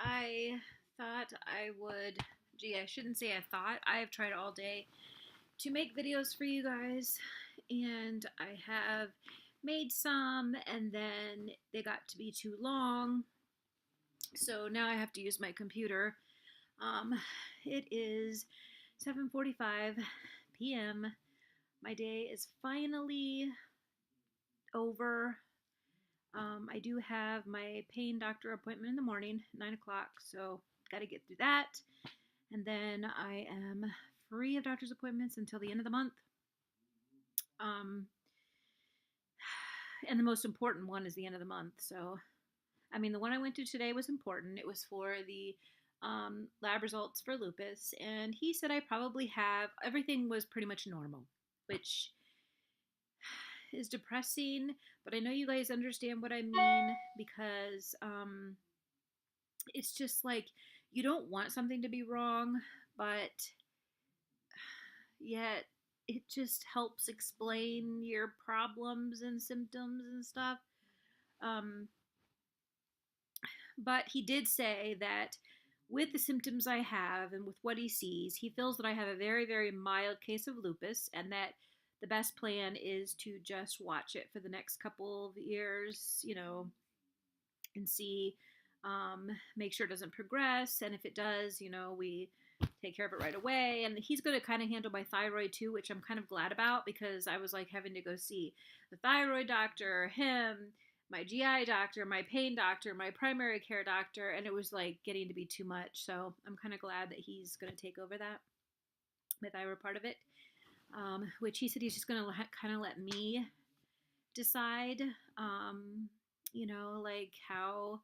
I thought I would, gee, I shouldn't say I thought. I have tried all day to make videos for you guys, and I have made some, and then they got to be too long. So now I have to use my computer. Um, it is 7:45 p.m. My day is finally over. I do have my pain doctor appointment in the morning, 9 o'clock, so got to get through that. And then I am free of doctor's appointments until the end of the month. Um, and the most important one is the end of the month. So, I mean, the one I went to today was important. It was for the lab results for lupus, and he said I probably have everything was pretty much normal, which is depressing. But I know you guys understand what I mean because it's just like you don't want something to be wrong, but yet it just helps explain your problems and symptoms and stuff. Um, but he did say that with the symptoms I have and with what he sees, he feels that I have a very, very mild case of lupus and that the best plan is to just watch it for the next couple of years, and see, make sure it doesn't progress. And if it does, we take care of it right away. And he's going to kind of handle my thyroid too, which I'm kind of glad about because I was like having to go see the thyroid doctor, him, my GI doctor, my pain doctor, my primary care doctor, and it was like getting to be too much. So I'm kind of glad that he's going to take over that, the thyroid part of it, which he said he's just going to kind of let me decide, like how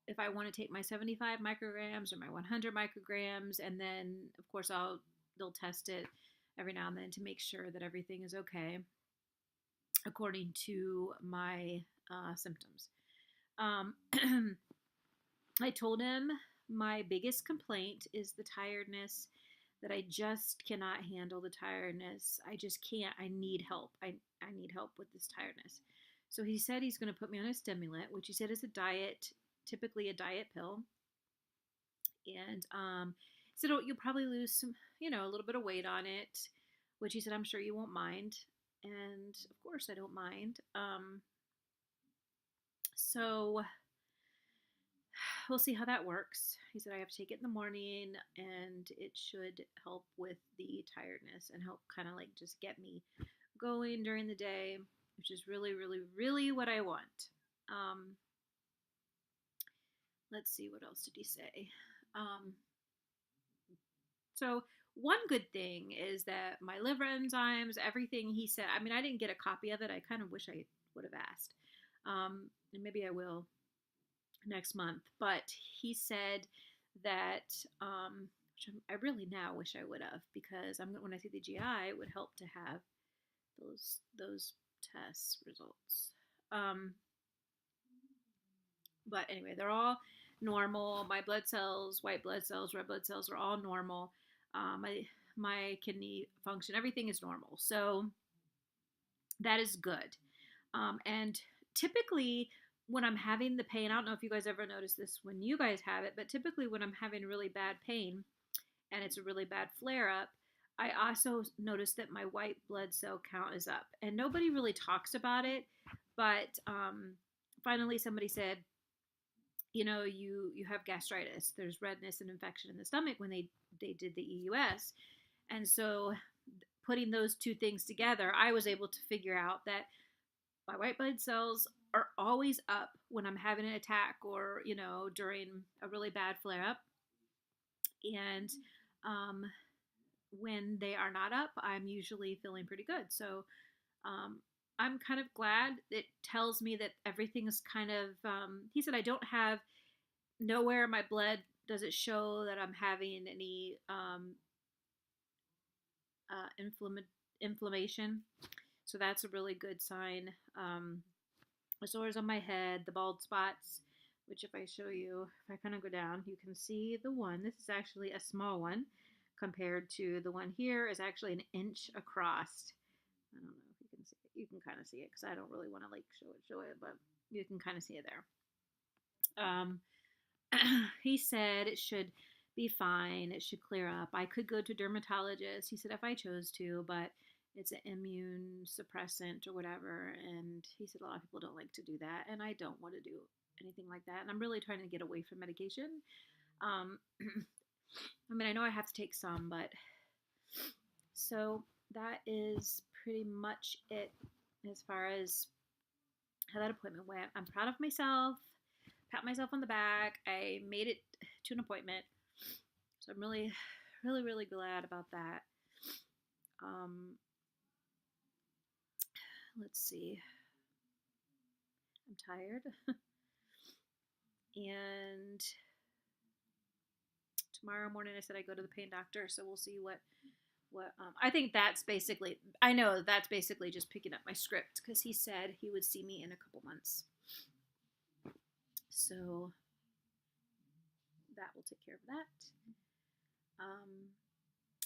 if I want to take my 75 micrograms or my 100 micrograms, and then of course they'll test it every now and then to make sure that everything is okay according to my symptoms. I told him my biggest complaint is the tiredness, that I just cannot handle the tiredness. I just can't. I need help. I need help with this tiredness. So he said he's going to put me on a stimulant, which he said is a diet, typically a diet pill. And he said, oh, you'll probably lose some, a little bit of weight on it, which he said, I'm sure you won't mind. And of course I don't mind. So we'll see how that works. He said I have to take it in the morning and it should help with the tiredness and help kind of like just get me going during the day, which is really, really, really what I want. Let's see, what else did he say? So one good thing is that my liver enzymes, everything he said, I mean, I didn't get a copy of it. I kind of wish I would have asked. And maybe I will next month. But he said that, which I really now wish I would have, because when I see the GI, it would help to have those test results. But anyway, they're all normal. My blood cells, white blood cells, red blood cells are all normal. My kidney function, everything is normal. So that is good. And typically when I'm having the pain, I don't know if you guys ever notice this when you guys have it, but typically when I'm having really bad pain and it's a really bad flare up, I also notice that my white blood cell count is up. And nobody really talks about it, but finally somebody said, you have gastritis. There's redness and infection in the stomach when they did the EUS. And so putting those two things together, I was able to figure out that my white blood cells are always up when I'm having an attack or, during a really bad flare up. And when they are not up, I'm usually feeling pretty good. So I'm kind of glad. It tells me that everything is kind of, he said I don't have, nowhere in my blood does it show that I'm having any inflammation. So that's a really good sign. The sores on my head, the bald spots, which if I show you, if I kind of go down, you can see the one. This is actually a small one compared to the one here is actually an inch across. I don't know if you can see it. You can kind of see it because I don't really want to like show it, but you can kind of see it there. he said it should be fine. It should clear up. I could go to a dermatologist. He said if I chose to, but it's an immune suppressant or whatever. And he said a lot of people don't like to do that, and I don't want to do anything like that. And I'm really trying to get away from medication. Um, I mean, I know I have to take some, but so that is pretty much it as far as how that appointment went. I'm proud of myself. Pat myself on the back. I made it to an appointment. So I'm really, really, really glad about that. Let's see. I'm tired. And tomorrow morning I said I go to the pain doctor, so we'll see what I think that's basically, I know that's basically just picking up my script because he said he would see me in a couple months. So that will take care of that.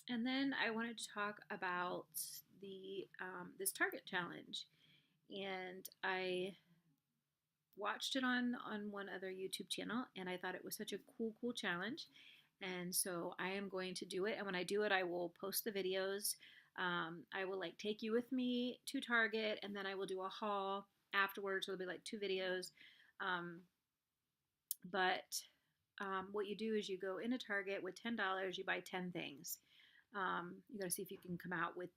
And then I wanted to talk about the this Target challenge, and I watched it on one other YouTube channel, and I thought it was such a cool challenge. And so I am going to do it. And when I do it, I will post the videos. I will like take you with me to Target, and then I will do a haul afterwards. So it'll be like 2 videos. What you do is you go into Target with $10. You buy 10 things. You got to see if you can come out with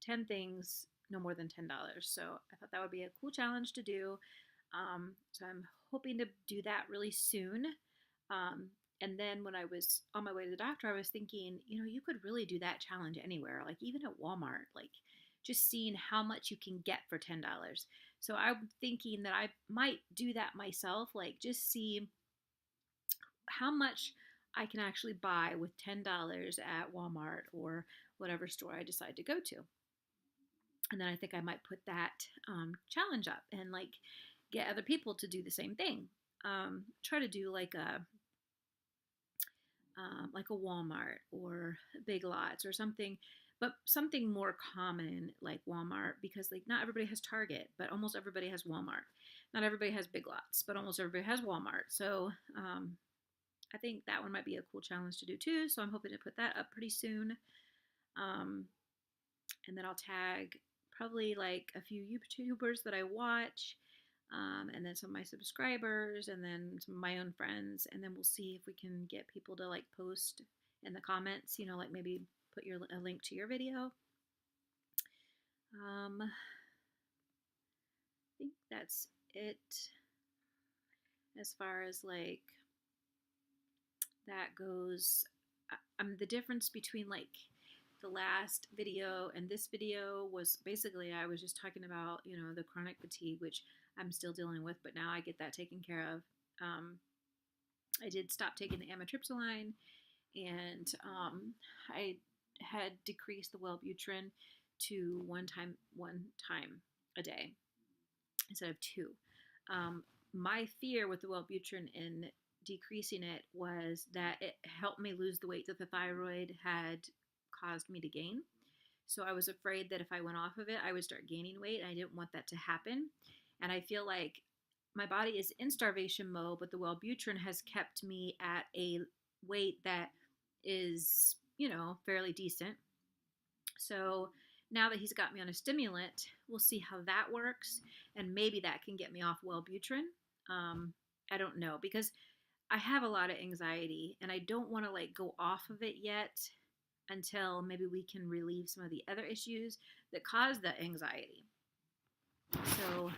10 things, no more than $10. So I thought that would be a cool challenge to do. So I'm hoping to do that really soon. And then when I was on my way to the doctor, I was thinking, you could really do that challenge anywhere, like even at Walmart, like just seeing how much you can get for $10. So I'm thinking that I might do that myself, like just see how much I can actually buy with $10 at Walmart or whatever store I decide to go to. And then I think I might put that challenge up and like get other people to do the same thing. Try to do like a Walmart or Big Lots or something, but something more common like Walmart, because like not everybody has Target, but almost everybody has Walmart. Not everybody has Big Lots, but almost everybody has Walmart. So I think that one might be a cool challenge to do too. So I'm hoping to put that up pretty soon. And then I'll tag probably like a few YouTubers that I watch, and then some of my subscribers, and then some of my own friends, and then we'll see if we can get people to like post in the comments, like maybe put a link to your video. I think that's it as far as like that goes. The difference between like the last video and this video was basically I was just talking about, the chronic fatigue, which I'm still dealing with, but now I get that taken care of. I did stop taking the amitriptyline, and I had decreased the Wellbutrin to one time a day instead of 2. My fear with the Wellbutrin in decreasing it was that it helped me lose the weight that the thyroid had caused me to gain. So I was afraid that if I went off of it, I would start gaining weight, and I didn't want that to happen. And I feel like my body is in starvation mode, but the Wellbutrin has kept me at a weight that is, fairly decent. So now that he's got me on a stimulant, we'll see how that works, and maybe that can get me off Wellbutrin. I don't know, because I have a lot of anxiety, and I don't want to like go off of it yet until maybe we can relieve some of the other issues that cause the anxiety. So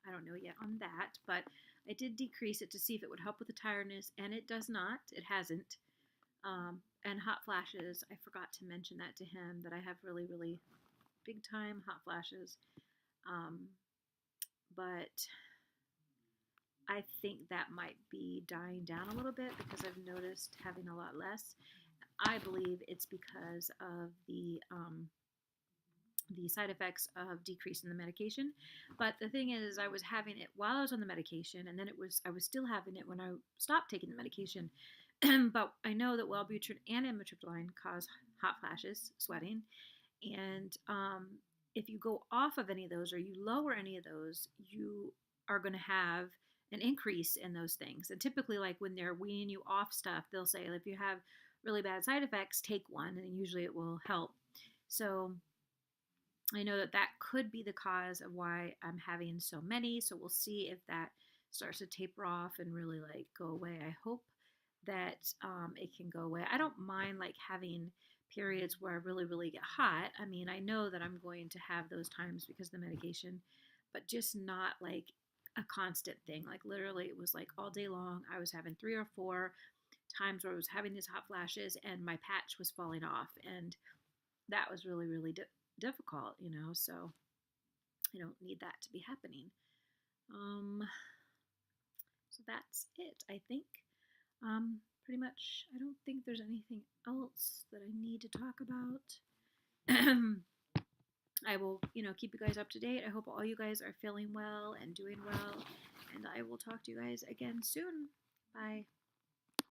I don't know yet on that, but I did decrease it to see if it would help with the tiredness, and it does not. It hasn't. And hot flashes, I forgot to mention that to him, that I have really, really big time hot flashes. But I think that might be dying down a little bit because I've noticed having a lot less. I believe it's because of the side effects of decreasing the medication. But the thing is, I was having it while I was on the medication, and then I was still having it when I stopped taking the medication. But I know that Wellbutrin and amitriptyline cause hot flashes, sweating, and if you go off of any of those or you lower any of those, you are going to have an increase in those things. And typically, like when they're weaning you off stuff, they'll say, if you have really bad side effects, take one, and usually it will help. So I know that that could be the cause of why I'm having so many. So we'll see if that starts to taper off and really like go away. I hope that it can go away. I don't mind like having periods where I really, really get hot. I mean, I know that I'm going to have those times because of the medication, but just not like a constant thing. Like literally, it was like all day long. I was having 3 or 4 times where I was having these hot flashes and my patch was falling off. And that was really, really difficult, you know, so I don't need that to be happening. Um, so that's it, I think. Pretty much, I don't think there's anything else that I need to talk about. I will, keep you guys up to date. I hope all you guys are feeling well and doing well, and I will talk to you guys again soon. Bye.